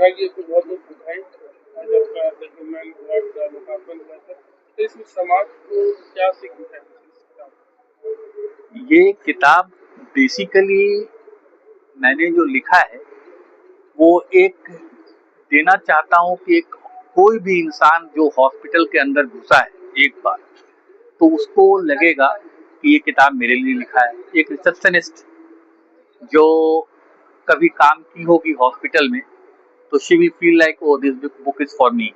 दुर्भाग्य को बहुत बहुत बधाई। आज आपका ह्यूमन वार्ड का लोकार्पण हुआ था, तो इसमें समाज को क्या सीख मिला है इस किताब से? ये किताब बेसिकली मैंने जो लिखा है वो एक देना चाहता हूँ कि एक कोई भी इंसान जो हॉस्पिटल के अंदर घुसा है एक बार, तो उसको लगेगा कि ये किताब मेरे लिए लिखा है। एक रिसेप्शनिस्ट जो कभी काम की होगी हॉस्पिटल में, तो she will feel like oh this book is for me.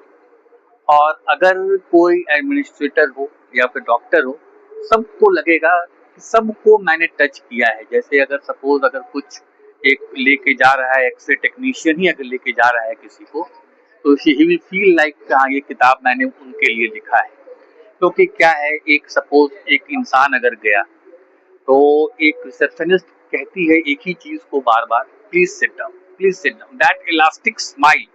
और अगर कोई एडमिनिस्ट्रेटर हो या फिर डॉक्टर हो, सबको लगेगा कि सबको मैंने टच किया है। जैसे अगर सपोज अगर कुछ एक लेके जा रहा है, एक्सरे टेक्नीशियन ही अगर लेके जा रहा है किसी को, तो ही विल फील लाइक हाँ ये किताब मैंने उनके लिए लिखा है। क्योंकि क्या है, एक सपोज एक इंसान अगर गया, तो एक रिसेप्शनिस्ट कहती है एक ही चीज को बार बार, please sit down, please sit down. That elastic smile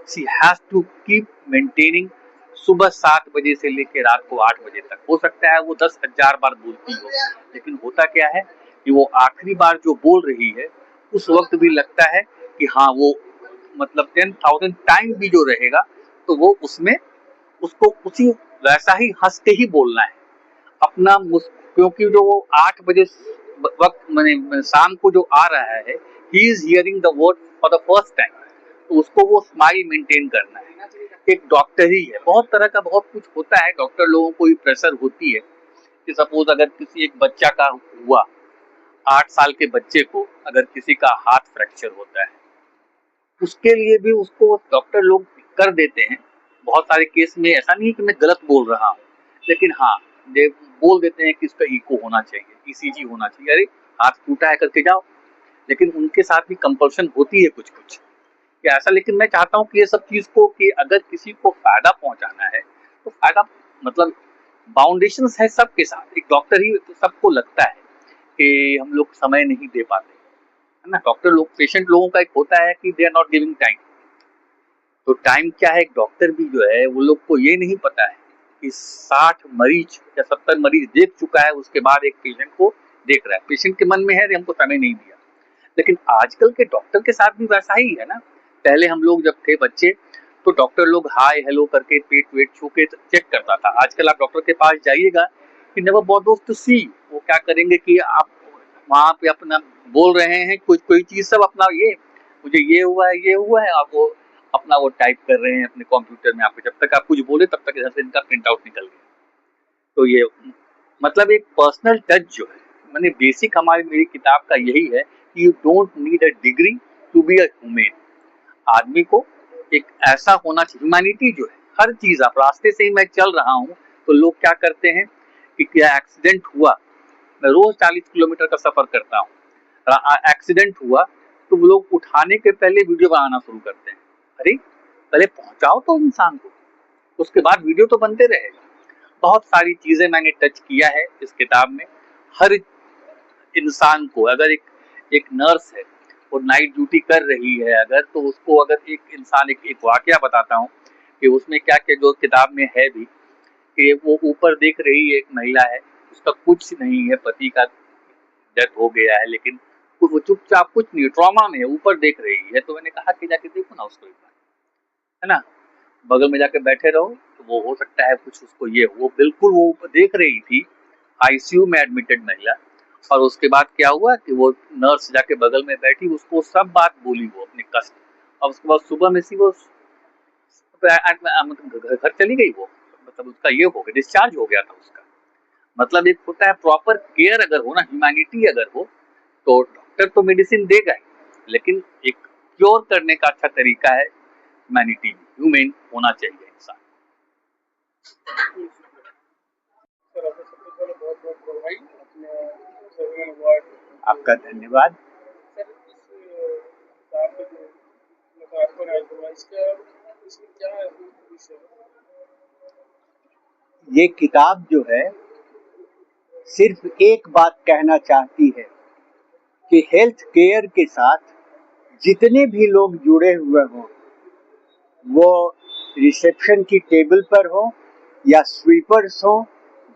she has to keep maintaining. सुबह 7 बजे से लेकर रात को 8 बजे तक, हो सकता है वो 10,000 बार बोलती हो, लेकिन होता क्या है कि वो आखिरी बार जो बोल रही है उस वक्त भी लगता है कि हाँ वो मतलब 10,000 टाइम भी जो रहेगा तो वो उसमें उसको उसी वैसा ही हंस के ही बोलना है अपना। क्योंकि जो वो 8 बजे वक्त मैंने शाम को जो आ रहा है, he is hearing the word for the first time, तो उसको वो स्माइल मेंटेन करना है। एक डॉक्टर ही है, बहुत तरह का बहुत कुछ होता है, डॉक्टर लोगों को भी प्रेशर होती है कि सपोज अगर किसी एक बच्चा का हुआ, 8 साल के बच्चे को अगर किसी का हाथ फ्रैक्चर होता है, उसके लिए भी उसको डॉक्टर लोग कर देते हैं। बहुत सारे केस में ऐसा नहीं है कि मैं गलत बोल रहा हूँ, लेकिन हाँ ये बोल देते हैं कि इसका इको होना चाहिए, ईसीजी होना चाहिए, अरे हाथ टूटा है करके जाओ। लेकिन उनके साथ भी कंपल्शन होती है कुछ कुछ कि ऐसा। लेकिन मैं चाहता हूँ कि ये सब चीज को कि अगर किसी को फायदा पहुंचाना है तो फायदा मतलब बाउंडेशन है सबके साथ। एक डॉक्टर ही तो सबको लगता है कि हम लोग समय नहीं दे पाते, है ना। डॉक्टर लोग पेशेंट लोगों का एक होता है कि they are not giving time. तो टाइम क्या है, एक डॉक्टर भी जो है वो लोग को ये नहीं पता है कि 60 मरीज या 70 मरीज देख चुका है, उसके बाद एक पेशेंट को देख रहा है। पेशेंट के मन में है हमको समय नहीं दिया। लेकिन आजकल के डॉक्टर के साथ भी वैसा ही है ना। पहले हम लोग जब थे बच्चे तो डॉक्टर लोग हाय हेलो करके पेट वेट छू के चेक करता था। आजकल आप डॉक्टर के पास जाइएगा कि नेवर बॉदर टू सी, वो क्या करेंगे कि आप वहां पे अपना बोल रहे हैं कुछ कोई चीज, सब अपना ये मुझे ये हुआ है ये हुआ है, आप वो अपना वो टाइप कर रहे हैं अपने कंप्यूटर में। आपको जब तक आप कुछ बोले तब तक इधर से इनका प्रिंट आउट निकल गया। तो ये मतलब एक पर्सनल टच जो है, मैंने बेसिक हमारी मेरी किताब का यही है कि you don't need a degree to be a human. आदमी को एक ऐसा होना चाहिए, ह्यूमैनिटी जो है हर चीज। आप रास्ते से ही मैं चल रहा हूँ तो लोग क्या करते हैं कि क्या एक्सीडेंट हुआ, मैं रोज 40 किलोमीटर का सफर करता हूँ, एक्सीडेंट हुआ तो वो लोग उठाने के पहले वीडियो बनाना शुरू करते हैं। अरे पहले पहुंचाओ तो इंसान को, उसके बाद वीडियो तो बनते रहेगा। बहुत सारी चीजें मैंने टच किया है इस किताब में। हर इंसान को, अगर एक एक नर्स है वो नाइट ड्यूटी कर रही है अगर, तो उसको अगर एक इंसान एक वाकया बताता हूँ कि उसमें क्या क्या जो किताब में है भी, कि वो ऊपर देख रही है, एक महिला है, उसका कुछ नहीं है, पति का डेथ हो गया है, लेकिन वो चुपचाप कुछ नहीं, ट्रॉमा में है, ऊपर देख रही है। तो मैंने कहा कि जाके देखो ना उसको एक बार, है ना, बगल में जाके बैठे रहो तो वो हो सकता है कुछ उसको ये, वो बिल्कुल वो ऊपर देख रही थी, आईसीयू में एडमिटेड महिला। और उसके बाद क्या हुआ कि वो नर्स जाके बगल में बैठी, उसको सब बात बोली वो अपने कष्ट। और उसके बाद सुबह में सी वो घर चली गई वो, मतलब उसका ये हो गया, डिस्चार्ज हो गया था उसका। मतलब एक होता है प्रॉपर केयर अगर हो ना, ह्यूमैनिटी अगर हो, तो डॉक्टर तो मेडिसिन देगा ही, लेकिन एक क्योर करने का अच्छा तरीका है ह्यूमैनिटी, ह्यूमन होना चाहिए इंसान। सर आपको सबसे पहले बहुत बहुत बधाई अपने ह्यूमन वार्ड। आपका धन्यवाद। सर इस किताब का जो लोकार्पण आज हुआ, इसका इसमें क्या विषय है? ये किताब जो है सिर्फ एक बात कहना चाहती है कि हेल्थ केयर के साथ जितने भी लोग जुड़े हुए हों, वो रिसेप्शन की टेबल पर हो या स्वीपर्स हो,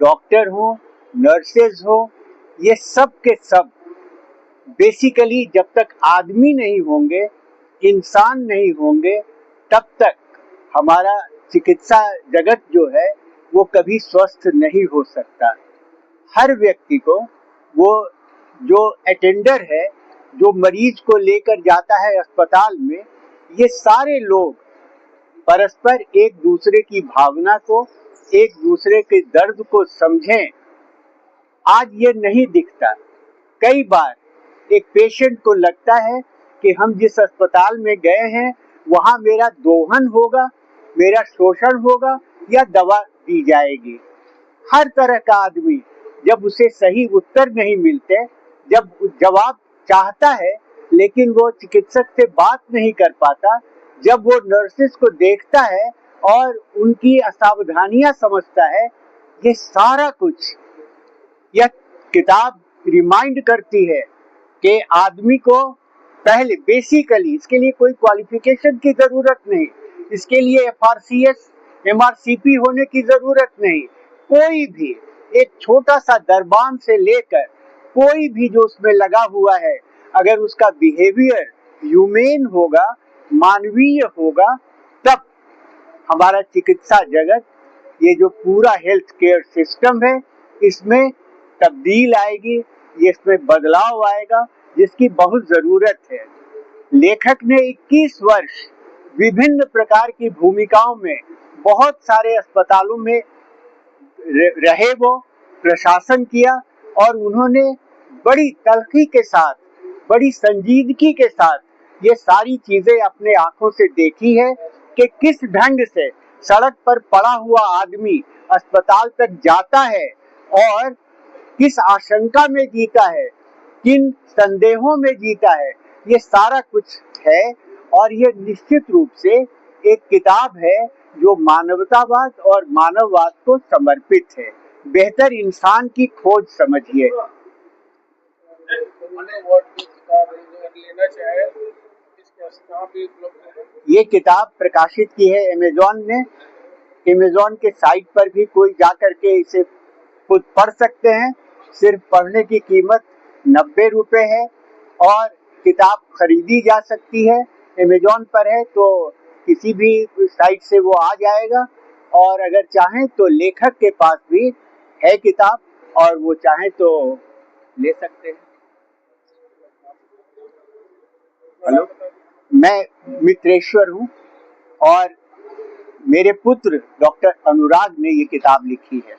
डॉक्टर हो, नर्सेज हो, ये सब के सब बेसिकली जब तक आदमी नहीं होंगे इंसान नहीं होंगे तब तक हमारा चिकित्सा जगत जो है वो कभी स्वस्थ नहीं हो सकता। हर व्यक्ति को, वो जो अटेंडर है, जो मरीज को लेकर जाता है अस्पताल में, ये सारे लोग परस्पर एक दूसरे की भावना को, एक दूसरे के दर्द को समझें। आज ये नहीं दिखता। कई बार एक पेशेंट को लगता है कि हम जिस अस्पताल में गए हैं वहां मेरा दोहन होगा, मेरा शोषण होगा या दवा दी जाएगी। हर तरह का आदमी, जब उसे सही उत्तर नहीं मिलते, जब जवाब चाहता है लेकिन वो चिकित्सक से बात नहीं कर पाता, जब वो नर्सेस को देखता है और उनकी असावधानियां समझता है, ये सारा कुछ यह किताब रिमाइंड करती है कि आदमी को पहले बेसिकली, इसके लिए कोई क्वालिफिकेशन की जरूरत नहीं, इसके लिए FRCS MRCP होने की जरूरत नहीं। कोई भी एक छोटा सा दरबान से लेकर कोई भी जो उसमें लगा हुआ है, अगर उसका बिहेवियर ह्यूमेन होगा, मानवीय होगा, तब हमारा चिकित्सा जगत, ये जो पूरा हेल्थ केयर सिस्टम है, इसमें तब्दील आएगी, इसमें बदलाव आएगा, जिसकी बहुत जरूरत है। लेखक ने 21 वर्ष विभिन्न प्रकार की भूमिकाओं में बहुत सारे अस्पतालों में रहे, वो प्रशासन किया, और उन्होंने बड़ी तल्खी के साथ, बड़ी संजीदगी के साथ ये सारी चीजें अपने आंखों से देखी है कि किस ढंग से सड़क पर पड़ा हुआ आदमी अस्पताल तक जाता है और किस आशंका में जीता है, किन संदेहों में जीता है, ये सारा कुछ है। और ये निश्चित रूप से एक किताब है जो मानवतावाद और मानववाद को समर्पित है। बेहतर इंसान की खोज समझिए। ये किताब प्रकाशित की है अमेज़न ने। अमेज़न के साइट पर भी कोई जा करके इसे खुद पढ़ सकते हैं। सिर्फ पढ़ने की कीमत 90 रुपए है और किताब खरीदी जा सकती है। अमेज़न पर है तो किसी भी साइट से वो आ जाएगा, और अगर चाहें तो लेखक के पास भी है किताब और वो चाहें तो ले सकते हैं। हेलो, मैं मित्रेश्वर हूँ और मेरे पुत्र डॉक्टर अनुराग ने ये किताब लिखी है।